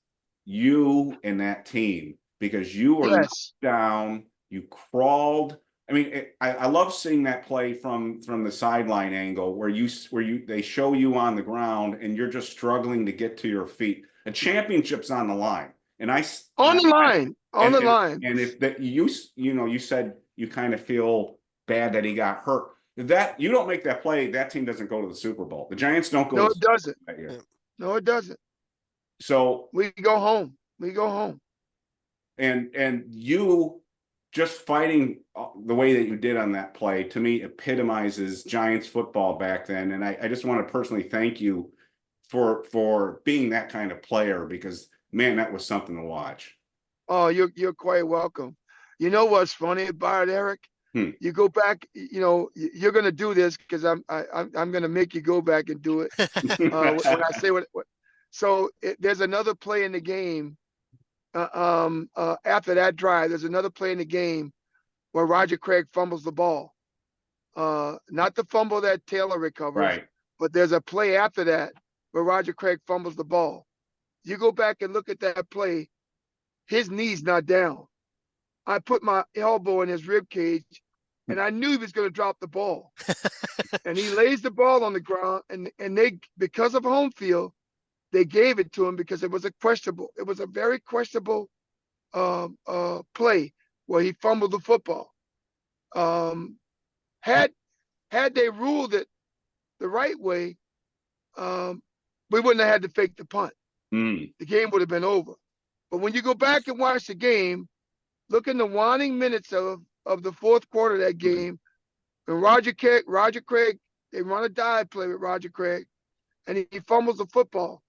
you and that team, because you were knocked down, you crawled I mean, I love seeing that play from the sideline angle where they show you on the ground and you're just struggling to get to your feet. A championship's on the line, and On the line, on the line. and if that you said you kind of feel bad that he got hurt. That you don't make that play, that team doesn't go to the Super Bowl. The Giants don't go. No, to it doesn't. that year. No, it doesn't. So we go home. We go home. And you just fighting the way that you did on that play, to me, epitomizes Giants football back then. And I just want to personally thank you for being that kind of player, because man, that was something to watch. Oh, you're quite welcome. You know what's funny about it, Eric? You go back, you're gonna do this because I'm gonna make you go back and do it. When I say what so there's another play in the game. After that drive, there's another play in the game where Roger Craig fumbles the ball. Not the fumble that Taylor recovers, right? But there's a play after that where Roger Craig fumbles the ball. You go back and look at that play. His knee's not down. I put my elbow in his rib cage, and I knew he was going to drop the ball. And he lays the ball on the ground, and they, because of home field, they gave it to him because it was a very questionable play where he fumbled the football. Had they ruled it the right way, we wouldn't have had to fake the punt. The game would have been over. But when you go back and watch the game, look in the waning minutes of the fourth quarter of that game, and Roger Craig, they run a dive play with Roger Craig, and he fumbles the football.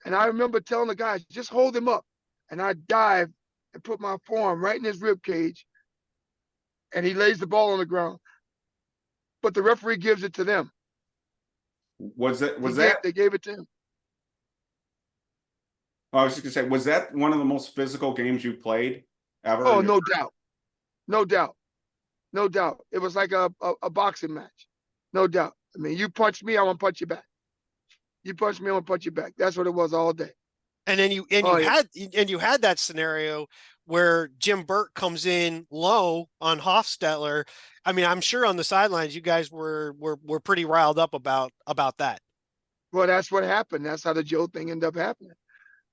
And I remember telling the guys, just hold him up. And I dive and put my forearm right in his rib cage, and he lays the ball on the ground. But the referee gives it to them. They gave it to him. I was just gonna say, was that one of the most physical games you played ever? Oh, no doubt. No doubt. No doubt. It was like a boxing match. No doubt. I mean, you punch me, I want to punch you back. You punch me, I want to punch you back. That's what it was all day. And then you had that scenario where Jim Burt comes in low on Hofstetler. I mean, I'm sure on the sidelines you guys were pretty riled up about that. Well, that's what happened. That's how the Joe thing ended up happening.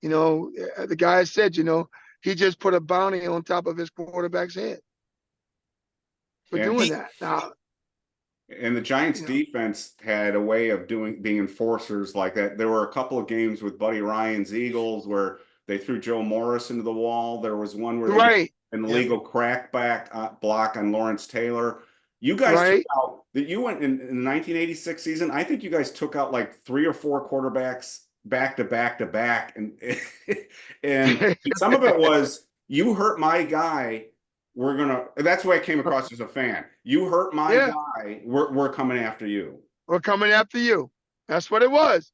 The guy said, he just put a bounty on top of his quarterback's head for doing that. Now, and the Giants defense had a way of being enforcers like that. There were a couple of games with Buddy Ryan's Eagles where they threw Joe Morris into the wall. There was one where they an illegal crackback block on Lawrence Taylor. You guys took out that you went in the 1986 season. I think you guys took out like 3 or 4 quarterbacks back to back to back, and and some of it was, you hurt my guy, that's the way I came across as a fan. You hurt my guy, we're coming after you. We're coming after you. That's what it was.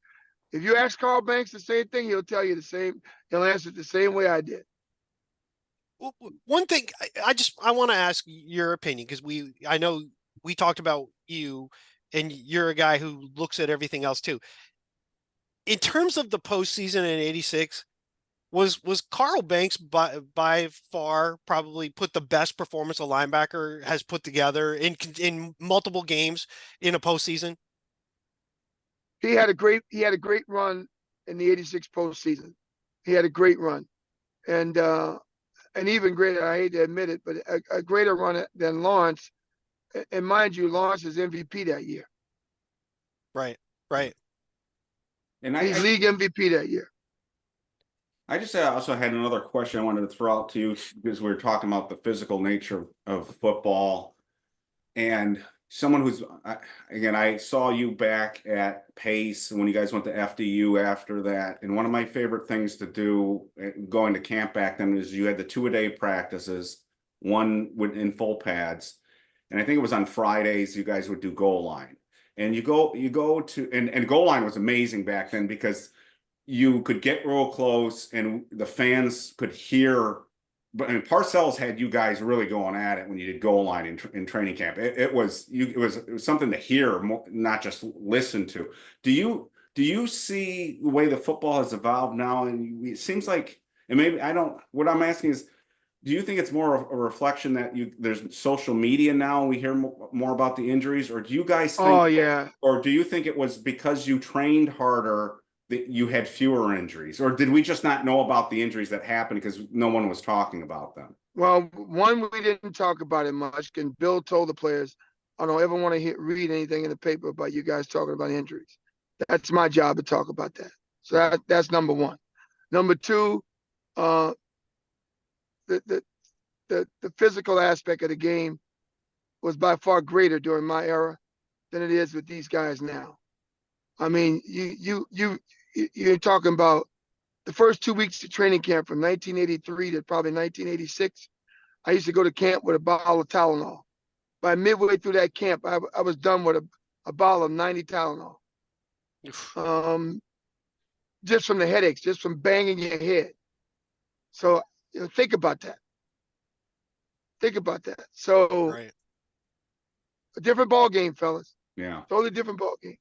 If you ask Carl Banks the same thing, he'll tell you the same. He'll answer it the same way I did. One thing I want to ask your opinion, because I know we talked about you, and you're a guy who looks at everything else too. In terms of the postseason in '86, was Carl Banks by far probably put the best performance a linebacker has put together in multiple games in a postseason? He had a great run in the '86 postseason. He had a great run, and even greater. I hate to admit it, but a greater run than Lawrence. And mind you, Lawrence is MVP that year. Right. And he's league MVP that year. I just also had another question I wanted to throw out to you, because we were talking about the physical nature of football, and someone who's, again, I saw you back at Pace when you guys went to FDU after that. And one of my favorite things to do going to camp back then is you had the 2-a-day practices, one in full pads. And I think it was on Fridays, you guys would do goal line. And you go to, and goal line was amazing back then because you could get real close and the fans could hear. But I mean, Parcells had you guys really going at it when you did goal line in training camp. It was something to hear, not just listen to. Do you see the way the football has evolved now? And it seems like, and maybe what I'm asking is, do you think it's more of a reflection that there's social media now and we hear more about the injuries, or do you guys think, Oh yeah. or do you think it was because you trained harder that you had fewer injuries, or did we just not know about the injuries that happened because no one was talking about them? Well, one, we didn't talk about it much, and Bill told the players, I don't ever want to read anything in the paper about you guys talking about injuries. That's my job to talk about that. So that's number one. Number two, uh, the, the the physical aspect of the game was by far greater during my era than it is with these guys now. I mean, you're talking about the first 2 weeks of training camp from 1983 to probably 1986. I used to go to camp with a bottle of Tylenol. By midway through that camp, I was done with a bottle of 90 Tylenol. Just from the headaches, just from banging your head. So think about that. Think about that. So Right. a different ball game, fellas. Yeah. Totally different ball game.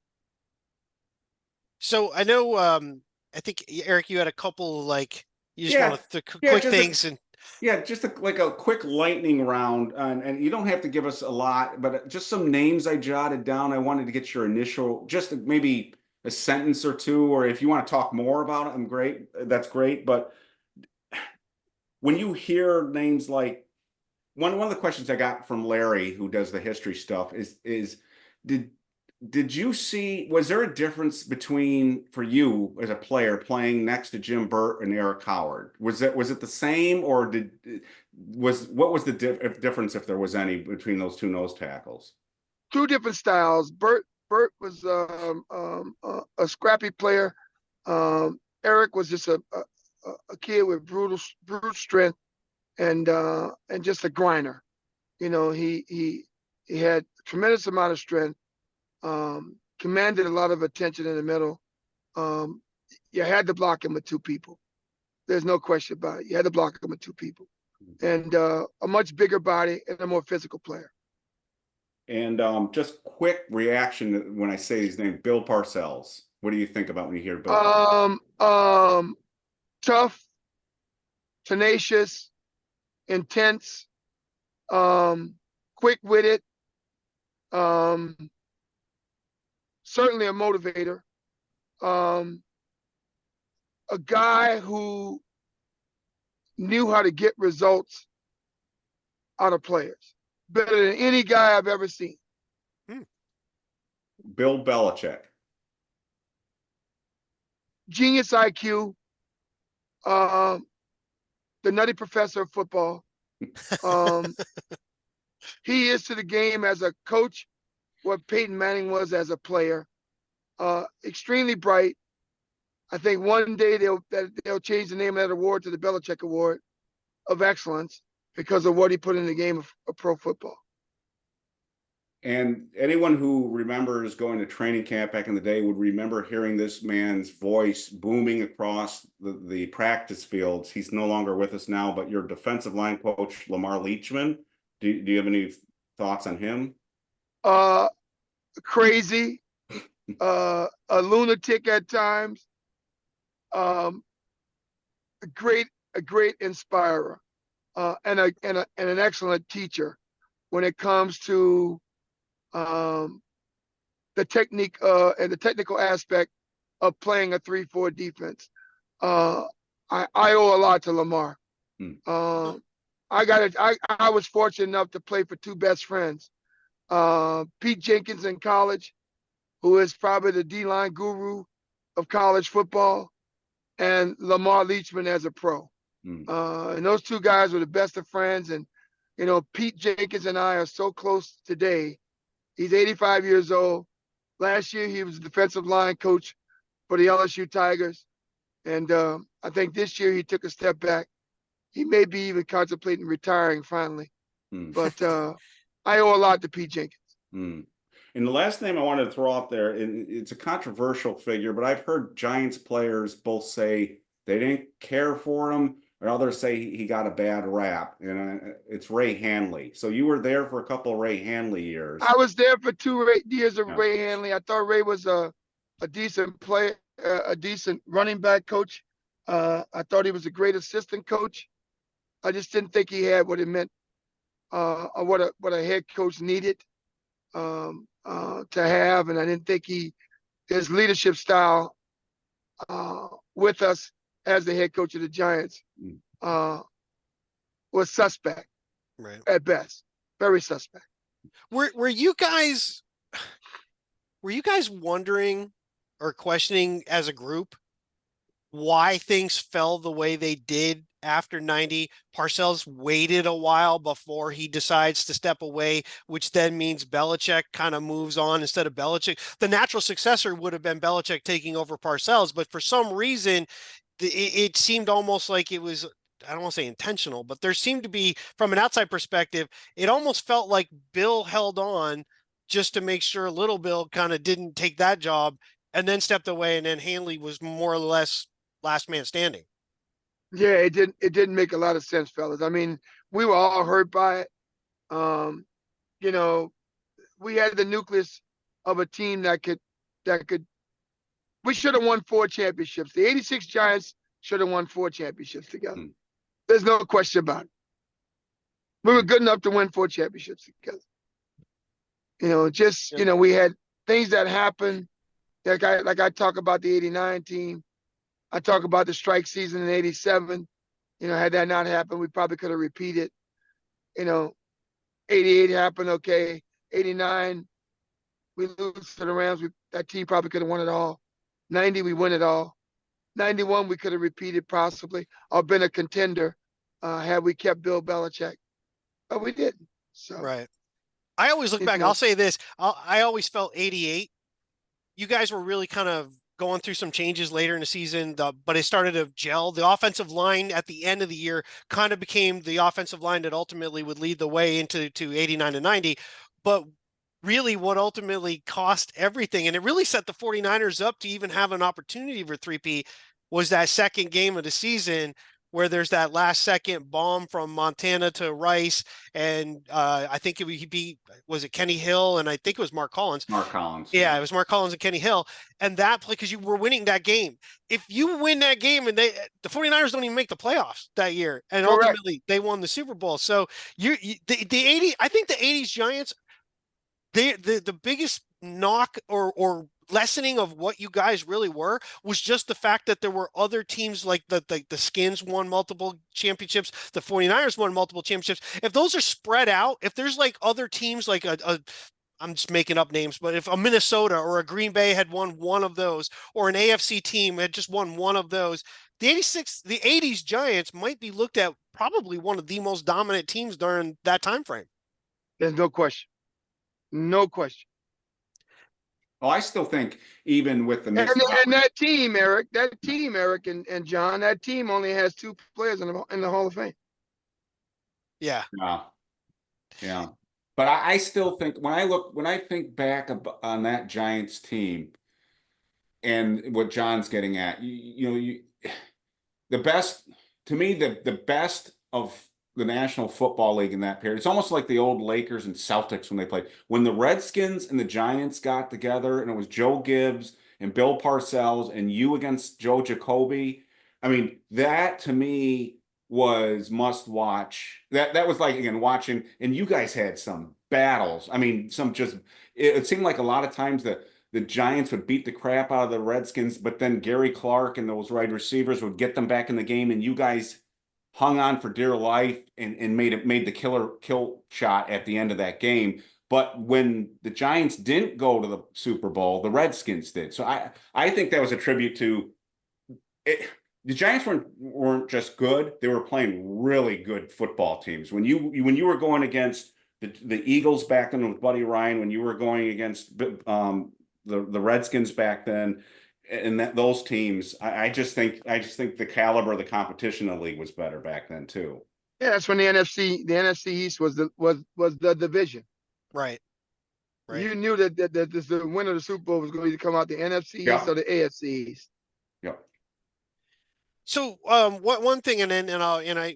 So I know, I think Eric, you had a couple like you just Yeah. want to Yeah, quick just things and yeah, just like a quick lightning round, and you don't have to give us a lot, but just some names I jotted down. I wanted to get your initial, just maybe a sentence or two, or if you want to talk more about it, I'm great. That's great. But when you hear names like one of the questions I got from Larry, who does the history stuff, is did did you see, was there a difference between, for you as a player, playing next to Jim Burt and Eric Howard? Was it the same, or what was the difference, if there was any, between those two nose tackles? Two different styles. Burt was a scrappy player. Eric was just a kid with brute strength and just a grinder. He had a tremendous amount of strength. Commanded a lot of attention in the middle. You had to block him with two people. There's no question about it. You had to block him with two people. And a much bigger body and a more physical player. And just quick reaction when I say his name, Bill Parcells. What do you think about when you hear Bill Parcells? Tough, tenacious, intense, quick-witted, certainly a motivator, a guy who knew how to get results out of players better than any guy I've ever seen. Bill Belichick. Genius IQ, the nutty professor of football. He is to the game as a coach what Peyton Manning was as a player. Extremely bright. I think one day they'll change the name of that award to the Belichick Award of Excellence because of what he put in the game of pro football. And anyone who remembers going to training camp back in the day would remember hearing this man's voice booming across the practice fields. He's no longer with us now, but your defensive line coach, Lamar Leachman, do you have any thoughts on him? Crazy, a lunatic at times, a great inspirer, and an excellent teacher when it comes to the technique and the technical aspect of playing a 3-4 defense. I owe a lot to Lamar. I was fortunate enough to play for two best friends, Pete Jenkins in college, who is probably the D-line guru of college football, and Lamar Leachman as a pro. And those two guys were the best of friends. And, Pete Jenkins and I are so close today. He's 85 years old. Last year, he was a defensive line coach for the LSU Tigers. And I think this year he took a step back. He may be even contemplating retiring finally. But I owe a lot to Pete Jenkins. And the last name I wanted to throw out there, and it's a controversial figure, but I've heard Giants players both say they didn't care for him, or others say he got a bad rap, and it's Ray Handley. So you were there for a couple of Ray Handley years. I was there for 2 years of Ray Handley. I thought Ray was a decent player, a decent running back coach. I thought he was a great assistant coach. I just didn't think he had what it meant, or what a head coach needed to have, and I didn't think his leadership style with us as the head coach of the Giants was suspect Right. at best, very suspect. Were you guys wondering or questioning as a group why things fell the way they did after 90? Parcells waited a while before he decides to step away, which then means Belichick kind of moves on instead of Belichick. The natural successor would have been Belichick taking over Parcells, but for some reason, it seemed almost like it was, I don't want to say intentional, but there seemed to be, from an outside perspective, it almost felt like Bill held on just to make sure little Bill kind of didn't take that job and then stepped away, and then Hanley was more or less last man standing. Yeah, it didn't make a lot of sense, fellas. I mean, we were all hurt by it. You know, we had the nucleus of a team that could we should have won 4 championships. The 86 Giants should have won 4 championships together. There's no question about it. We were good enough to win 4 championships together. We had things that happened. Like I talk about the 89 team. I talk about the strike season in 87. Had that not happened, we probably could have repeated. 88 happened, okay. 89, we lose to the Rams. That team probably could have won it all. 90, we win it all. 91, we could have repeated possibly, or been a contender had we kept Bill Belichick. But we didn't. So right. I always look back. I'll say this. I always felt 88. You guys were really kind of going through some changes later in the season, but it started to gel. The offensive line at the end of the year kind of became the offensive line that ultimately would lead the way into 89 and 90. But really what ultimately cost everything, and it really set the 49ers up to even have an opportunity for 3P, was that second game of the season where there's that last second bomb from Montana to Rice. And I think was it Kenny Hill? And I think it was Mark Collins. Mark Collins. Yeah, it was Mark Collins and Kenny Hill. And that play, because you were winning that game. If you win that game, and the 49ers don't even make the playoffs that year, and Correct. ultimately they won the Super Bowl. So the 80, I think the 80s Giants, the biggest knock or lessening of what you guys really were was just the fact that there were other teams like the Skins won multiple championships, the 49ers won multiple championships. If those are spread out, if there's like other teams like I'm just making up names, but if a Minnesota or a Green Bay had won one of those, or an AFC team had just won one of those, the 80s Giants might be looked at probably one of the most dominant teams during that time frame. There's no question. No question. Well, I still think even with the and that team, Eric, and John, that team only has 2 players in the Hall of Fame. Yeah. Yeah. But I still think when I think back on that Giants team and what John's getting at, the best, to me, the best of the National Football League in that period. It's almost like the old Lakers and Celtics when they played. When the Redskins and the Giants got together, and it was Joe Gibbs and Bill Parcells and you against Joe Jacoby. I mean, that to me was must watch. That was like, again, watching, and you guys had some battles. I mean, it seemed like a lot of times the Giants would beat the crap out of the Redskins, but then Gary Clark and those wide receivers would get them back in the game, and you guys hung on for dear life and made the kill shot at the end of that game. But when the Giants didn't go to the Super Bowl, the Redskins did. So I think that was a tribute to it. The Giants weren't just good; they were playing really good football teams. When you were going against the Eagles back then with Buddy Ryan, when you were going against the Redskins back then, and those teams, I just think the caliber of the competition in the league was better back then too. Yeah, that's when the NFC East was the division. Right. You knew that the winner of the Super Bowl was going to come out the NFC East or the AFC East. Yep. So one thing,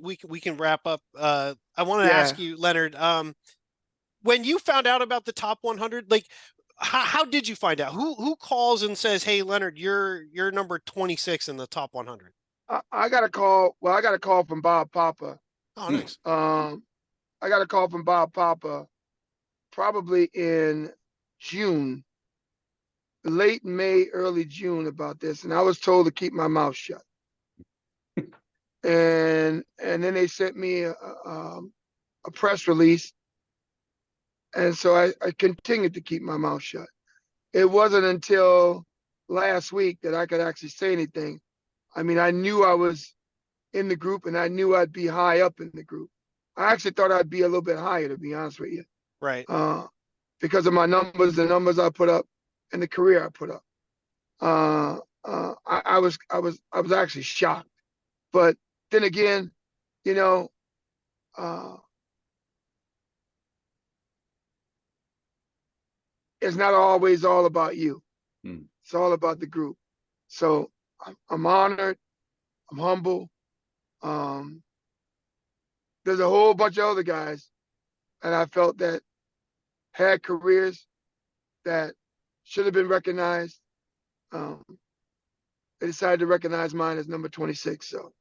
we can wrap up. I wanted to ask you, Leonard, when you found out about the top 100, like how did you find out? Who calls and says, "Hey, Leonard, you're number 26 in the top 100"? I got a call. Well, I got a call from Bob Papa Oh, nice. I got a call from Bob Papa probably in June, late May, early June about this, and I was told to keep my mouth shut. And then they sent me a press release, and so I continued to keep my mouth shut. It wasn't until last week that I could actually say anything. I mean, I knew I was in the group, and I knew I'd be high up in the group. I actually thought I'd be a little bit higher, to be honest with you, Right. because of my numbers, the numbers I put up, and the career I put up. I was actually shocked, but then again, you know, it's not always all about you. It's all about the group. So I'm honored. I'm humble. There's a whole bunch of other guys, and I felt that had careers that should have been recognized. They decided to recognize mine as number 26. So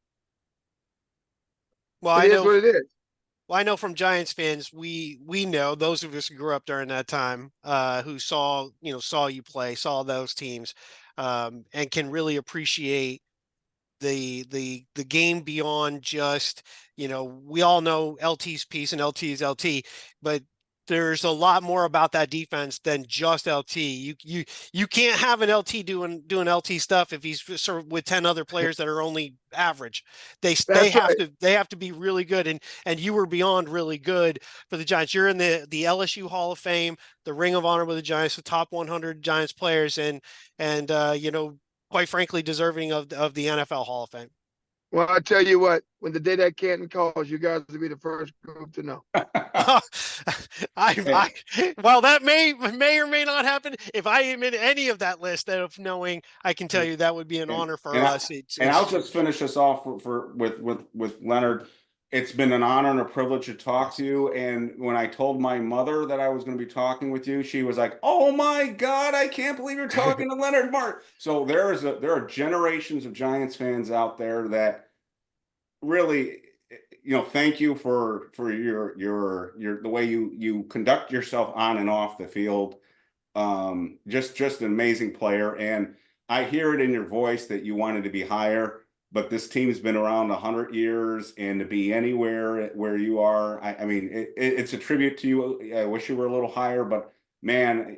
Well, it I is know. what it is. Well, I know from Giants fans, we know those of us who grew up during that time, who saw you play, saw those teams, and can really appreciate the game beyond just, we all know LT's piece and LT is LT, but there's a lot more about that defense than just LT. You can't have an LT doing LT stuff if he's sort of with 10 other players that are only average. They That's right. have to be really good, and you were beyond really good for the Giants. You're in the LSU Hall of Fame, the Ring of Honor with the Giants, the top 100 Giants players, and quite frankly, deserving of the NFL Hall of Fame. Well, I tell you what, when the day that Canton calls, you guys will be the first group to know. Well, that may or may not happen. If I am in any of that list of knowing, I can tell you that would be an honor for us. I'll just finish this off with Leonard. It's been an honor and a privilege to talk to you. And when I told my mother that I was going to be talking with you, she was like, "Oh my God, I can't believe you're talking to Leonard Marshall." So there are generations of Giants fans out there that really, thank you for your the way you conduct yourself on and off the field. Just an amazing player, and I hear it in your voice that you wanted to be higher. But this team's been around 100 years, and to be anywhere where you are, I mean, it's a tribute to you. I wish you were a little higher, but man,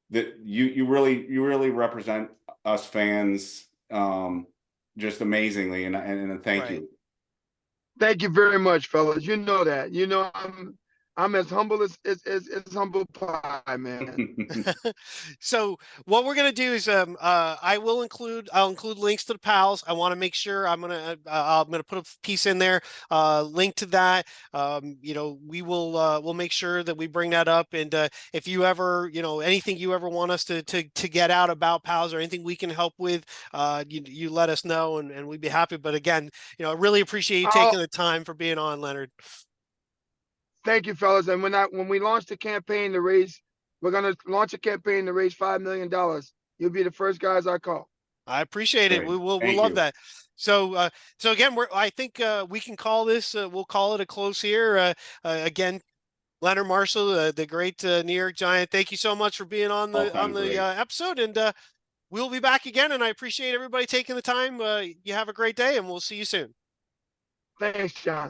that you really represent us fans just amazingly, and thank you. Thank you very much, fellas. You know that. I'm as humble as humble pie, man. So what we're gonna do is I'll include links to the pals. I want to make sure I'm gonna put a piece in there, link to that. We'll make sure that we bring that up. And if you ever, anything you ever want us to get out about pals or anything we can help with, you let us know, and we'd be happy. But again, I really appreciate you taking the time for being on, Leonard. Thank you, fellas. And when we launch the campaign to raise, we're gonna launch a campaign to raise $5 million. You'll be the first guys I call. I appreciate it. We'll love that. So again, I think we can call this. We'll call it a close here. Again, Leonard Marshall, the great New York Giant. Thank you so much for being on the episode, and we'll be back again. And I appreciate everybody taking the time. You have a great day, and we'll see you soon. Thanks, John.